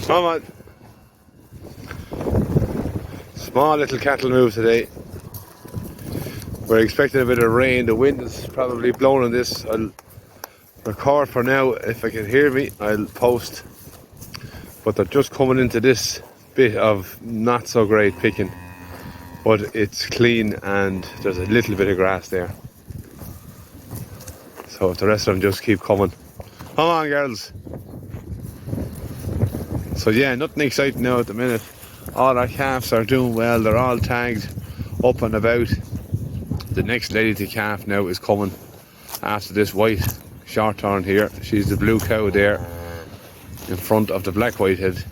Come on. Small little cattle move today. We're expecting a bit of rain. The wind is probably blowing on this. I'll record for now. If I can hear me, I'll post. But they're just coming into this bit of not so great picking. But it's clean and there's a little bit of grass there. So if the rest of them just keep coming. Come on, girls. So yeah, nothing exciting now at the minute. All our calves are doing well. They're all tagged up and about. The next lady to calf now is coming after this white shorthorn here. She's the blue cow there in front of the black whitehead.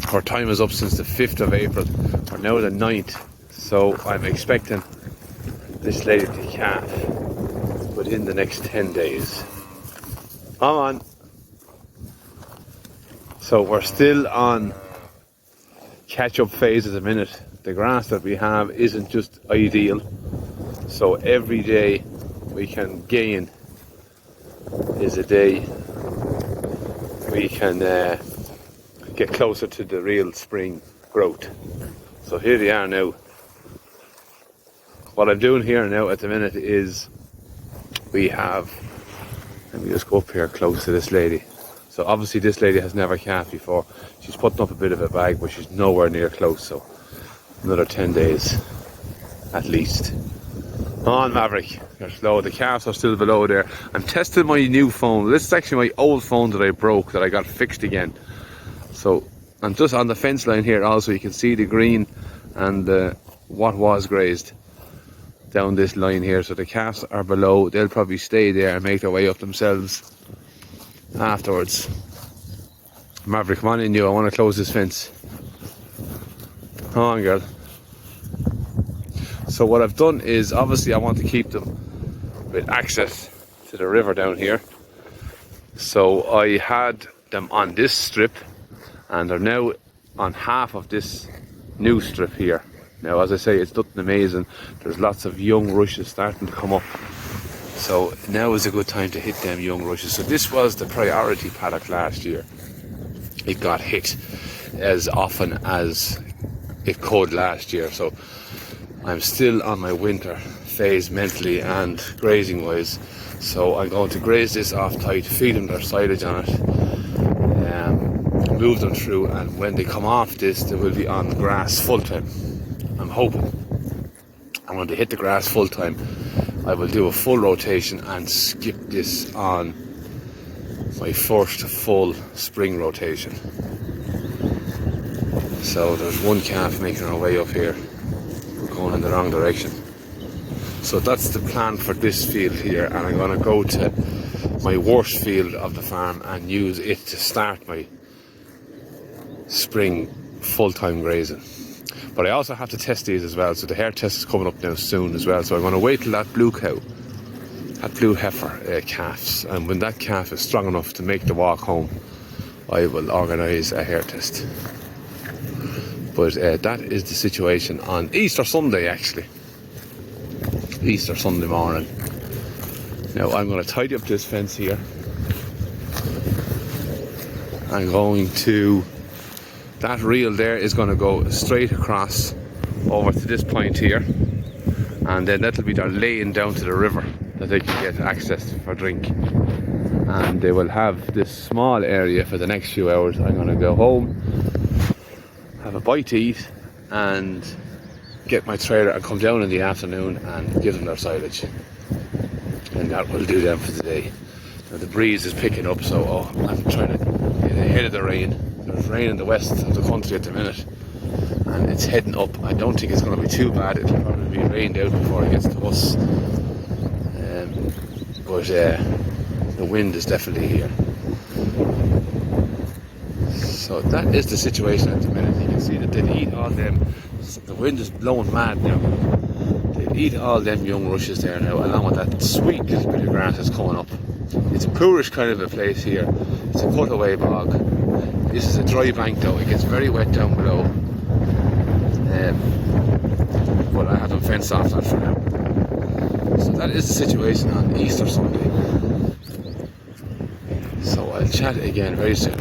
Her time is up since the 5th of April. We're now the 9th. So I'm expecting this lady to calf within the next 10 days. Come on. So we're still on catch-up phase at the minute. The grass that we have isn't just ideal. So every day we can gain is a day we can get closer to the real spring growth. So here they are now. What I'm doing here now at the minute is we have, let me just go up here close to this lady. So obviously this lady has never calved before. She's putting up a bit of a bag, but she's nowhere near close. So another 10 days at least. Come on, Maverick, you're slow. The calves are still below there. I'm testing my new phone. This is actually my old phone that I broke, that I got fixed again. So I'm just on the fence line here also. You can see the green and what was grazed down this line here. So the calves are below. They'll probably stay there and make their way up themselves afterwards. Maverick, come on in, you. I want to close this fence. Come on, girl. So what I've done is, obviously I want to keep them with access to the river down here. So I had them on this strip and they're now on half of this new strip here. Now, as I say, it's nothing amazing. There's lots of young rushes starting to come up. So now is a good time to hit them young rushes. So this was the priority paddock last year. It got hit as often as it could last year. So I'm still on my winter phase mentally and grazing wise. So I'm going to graze this off tight, feed them their silage on it, move them through, and when they come off this, they will be on grass full time. I'm hoping. And when they hit the grass full time, I will do a full rotation and skip this on my first full spring rotation. So there's one calf making her way up here. We're going in the wrong direction. So that's the plan for this field here, and I'm going to go to my worst field of the farm and use it to start my spring full-time grazing. But I also have to test these as well, so the hair test is coming up now soon as well. So I'm going to wait till that blue cow, that blue heifer calves, and when that calf is strong enough to make the walk home, I will organise a hair test. But that is the situation on Easter Sunday, actually. Easter Sunday morning. Now I'm going to tidy up this fence here. I'm going to, that reel there is going to go straight across over to this point here, and then that'll be their lane down to the river that they can get access for drink. And they will have this small area for the next few hours. I'm going to go home, have a bite to eat, and get my trailer and come down in the afternoon and give them their silage. And that will do them for the day. Now the breeze is picking up, so I'm trying to get ahead of the rain. There's rain in the west of the country at the minute, and it's heading up. I don't think it's going to be too bad. It'll probably be rained out before it gets to us. But the wind is definitely here. So that is the situation at the minute. You can see that they'll eat all them. The wind is blowing mad now. They'll eat all them young rushes there now, along with that sweet little bit of grass that's coming up. It's a poorish kind of a place here. It's a cutaway bog. This is a dry bank though. It gets very wet down below. But I have them fenced off that for now. So that is the situation on Easter Sunday. So I'll chat again very soon.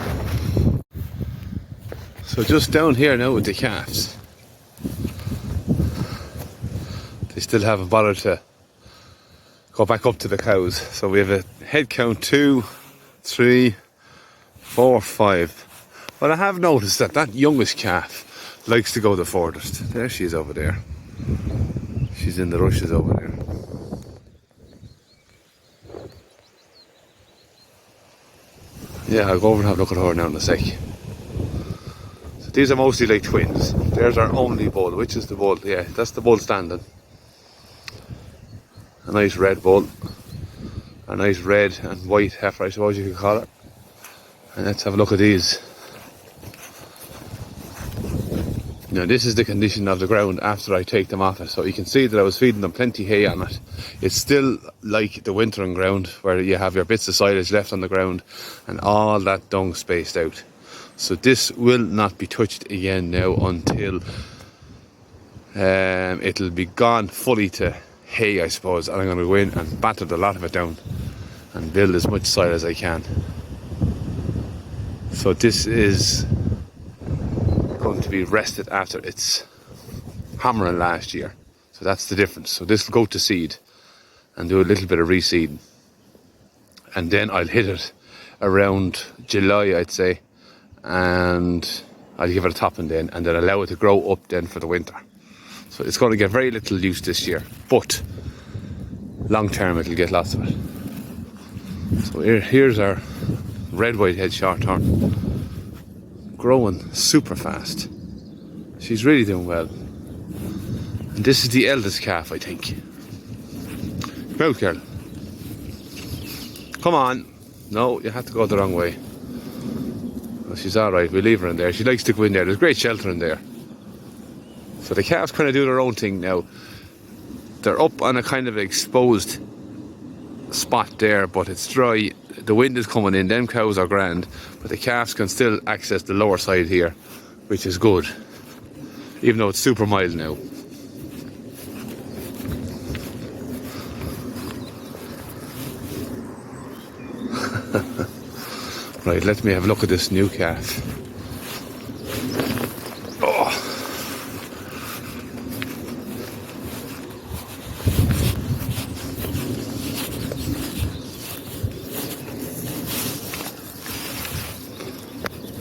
So just down here now with the calves, they still haven't bothered to go back up to the cows. So we have a head count 2, 3, 4, 5. But I have noticed that that youngest calf likes to go the furthest. There she is over there. She's in the rushes over there. Yeah, I'll go over and have a look at her now in a sec. So these are mostly like twins. There's our only bull. Which is the bull? Yeah, that's the bull standing. A nice red bull. A nice red and white heifer, I suppose you could call it. And let's have a look at these. Now this is the condition of the ground after I take them off it. So you can see that I was feeding them plenty hay on it. It's still like the wintering ground where you have your bits of silage left on the ground and all that dung spaced out. So this will not be touched again now until it'll be gone fully to hay, I suppose. And I'm going to go in and batter a lot of it down and build as much soil as I can. So this is going to be rested after its hammering last year. So that's the difference. So this will go to seed and do a little bit of reseeding. And then I'll hit it around July, I'd say. And I'll give it a topping then and then allow it to grow up then for the winter. So it's going to get very little use this year. But long term it'll get lots of it. So here's our red white head shorthorn. Growing super fast. She's really doing well. And this is the eldest calf, I think. Come out, girl. Come on. No, you have to go the wrong way. Well, she's alright, we leave her in there. She likes to go in there. There's great shelter in there. So the calves kind of do their own thing now. They're up on a kind of exposed spot there, but it's dry. The wind is coming in. Them cows are grand, but the calves can still access the lower side here, which is good, even though it's super mild now. Right, let me have a look at this new calf. Oh.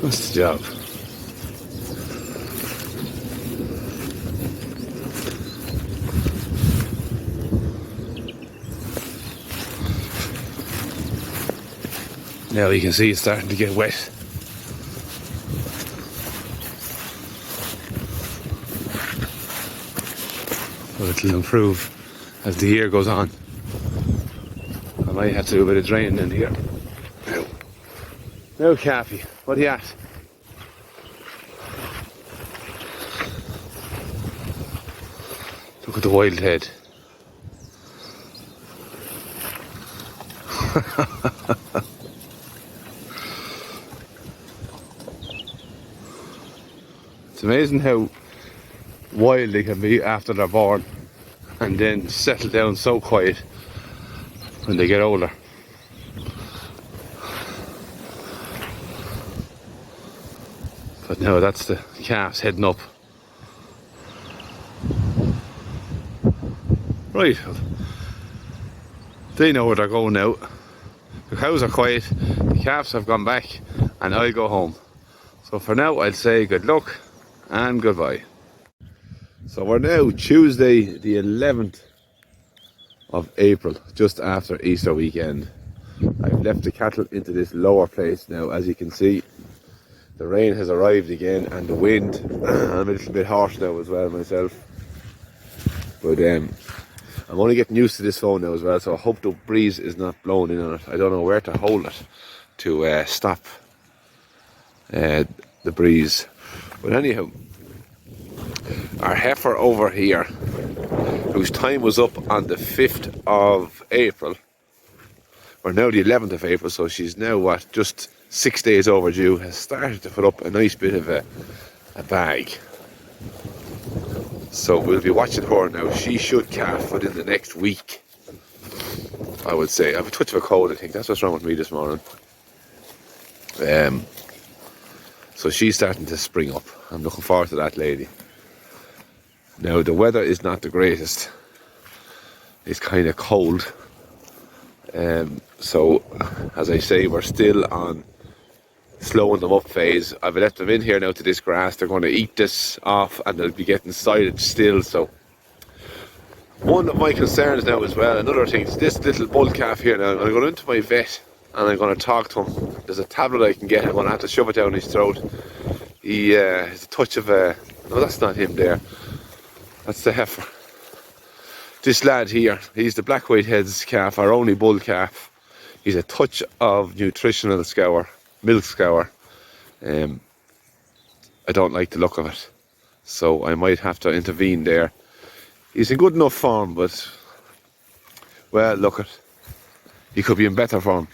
That's the job. Now you can see it's starting to get wet. But it'll improve as the year goes on. I might have to do a bit of draining in here. Now, calfie, what are you at? Look at the wild head. It's amazing how wild they can be after they're born and then settle down so quiet when they get older. But no, that's the calves heading up. Right, they know where they're going now. The cows are quiet, the calves have gone back, and I'll go home. So for now, I'll say good luck and goodbye. So we're now Tuesday the 11th of April, just after Easter weekend. I've left the cattle into this lower place now. As you can see, the rain has arrived again and the wind. I'm a little bit harsh now as well myself. But I'm only getting used to this phone now as well, so I hope the breeze is not blowing in on it. I don't know where to hold it to stop the breeze. But anyhow, our heifer over here, whose time was up on the 5th of April, we're now the 11th of April, so she's now what, just 6 days overdue, has started to put up a nice bit of a bag. So we'll be watching her now. She should calf within the next week, I would say. I have a touch of a cold, I think. That's what's wrong with me this morning. So she's starting to spring up. I'm looking forward to that lady. Now the weather is not the greatest. It's kind of cold. So as I say, we're still on slowing them up phase. I've left them in here now to this grass. They're going to eat this off and they'll be getting silage still. So one of my concerns now as well, another thing, is this little bull calf here. Now I'm going into my vet and I'm going to talk to him. There's a tablet I can get. I'm going to have to shove it down his throat. He has a touch of a... No, that's not him there. That's the heifer. This lad here, he's the black white heads calf, our only bull calf. He's a touch of nutritional scour, milk scour. I don't like the look of it, so I might have to intervene there. He's in good enough form, but well, look, he could be in better form.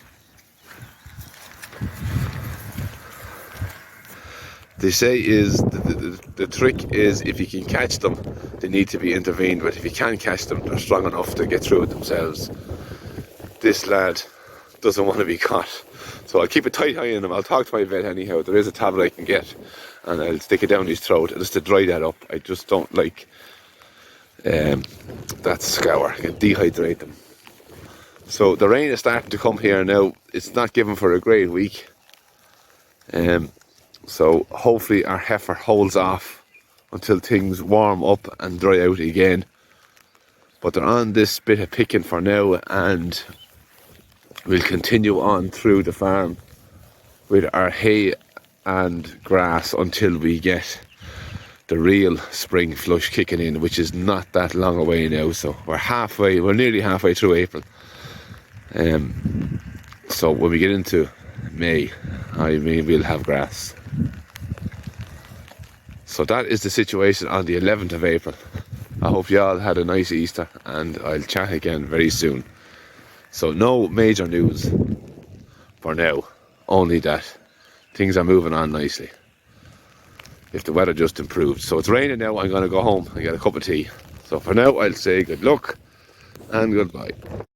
They say is the trick is if you can catch them, they need to be intervened with. If you can't catch them, they're strong enough to get through it themselves. This lad doesn't want to be caught, so I'll keep a tight eye on him. I'll talk to my vet anyhow. There is a tablet I can get, and I'll stick it down his throat just to dry that up. I just don't like that scour. I can dehydrate them. So the rain is starting to come here now. It's not given for a great week. So hopefully our heifer holds off until things warm up and dry out again. But they're on this bit of picking for now, and we'll continue on through the farm with our hay and grass until we get the real spring flush kicking in, which is not that long away now. So we're nearly halfway through April. So when we get into May, we'll have grass. So that is the situation on the 11th of April. I hope you all had a nice Easter, and I'll chat again very soon. So no major news for now, only that things are moving on nicely. If the weather just improved. So it's raining now, I'm going to go home and get a cup of tea. So for now, I'll say good luck and goodbye.